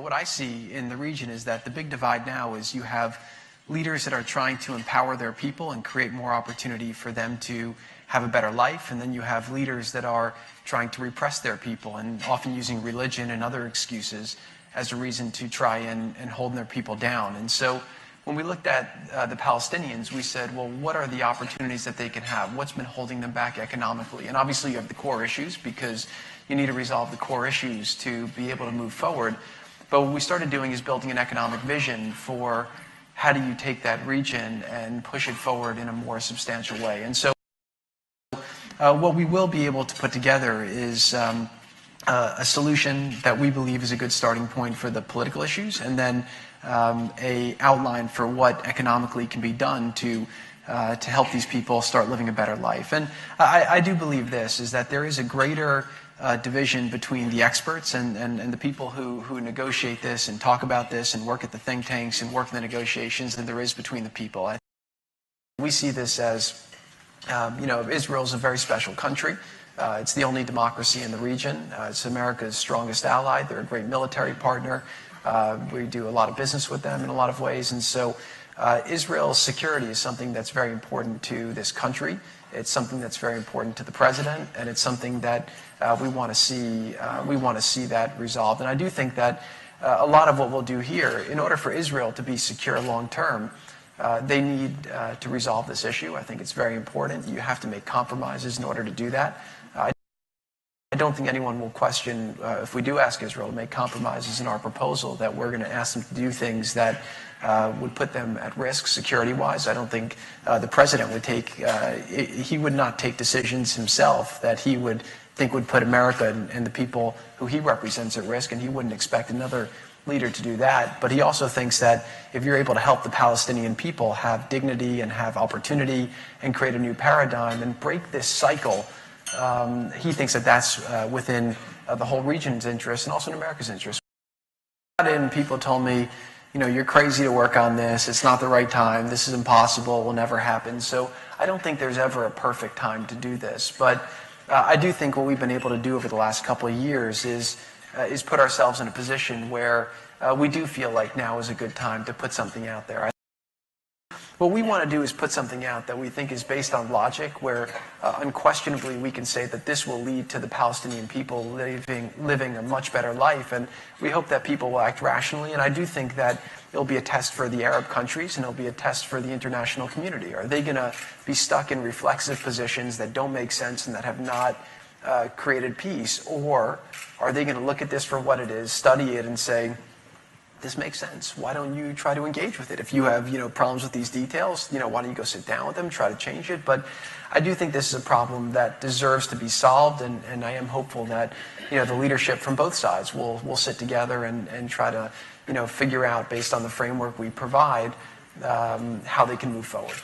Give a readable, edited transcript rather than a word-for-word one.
What I see in the region is that the big divide now is you have leaders that are trying to empower their people and create more opportunity for them to have a better life, and then you have leaders that are trying to repress their people and often using religion and other excuses as a reason to try and hold their people down. And so when we looked at the Palestinians, we said, well, what are the opportunities that they can have? What's been holding them back economically? And obviously you have the core issues, because you need to resolve the core issues to be able to move forward. But what we started doing is building an economic vision for how do you take that region and push it forward in a more substantial way. And so what we will be able to put together is a solution that we believe is a good starting point for the political issues, and then a outline for what economically can be done to help these people start living a better life. And I do believe this, is that there is a greater division between the experts and the people who negotiate this and talk about this and work at the think tanks and work in the negotiations than there is between the people. We see this as, Israel's a very special country. It's the only democracy in the region. It's America's strongest ally. They're a great military partner. We do a lot of business with them in a lot of ways. And so Israel's security is something that's very important to this country. It's something that's very important to the president, and it's something that we want to see. We want to see that resolved. And I do think that a lot of what we'll do here, in order for Israel to be secure long term, they need to resolve this issue. I think it's very important. You have to make compromises in order to do that. I don't think anyone will question, if we do ask Israel to make compromises in our proposal, that we're going to ask them to do things that would put them at risk security-wise. I don't think the president would he would not take decisions himself that he would think would put America and the people who he represents at risk, and he wouldn't expect another leader to do that. But he also thinks that if you're able to help the Palestinian people have dignity and have opportunity and create a new paradigm and break this cycle, he thinks that that's within the whole region's interest and also in America's interest. People told me, you're crazy to work on this. It's not the right time. This is impossible. It will never happen. So I don't think there's ever a perfect time to do this. But I do think what we've been able to do over the last couple of years is put ourselves in a position where we do feel like now is a good time to put something out there. What we want to do is put something out that we think is based on logic, where unquestionably we can say that this will lead to the Palestinian people living a much better life. And we hope that people will act rationally. And I do think that it'll be a test for the Arab countries, and it'll be a test for the international community. Are they going to be stuck in reflexive positions that don't make sense and that have not created peace? Or are they going to look at this for what it is, study it, and say, this makes sense. Why don't you try to engage with it? If you have, problems with these details, why don't you go sit down with them, try to change it? But I do think this is a problem that deserves to be solved, and I am hopeful that, the leadership from both sides will sit together and try to, figure out, based on the framework we provide, how they can move forward.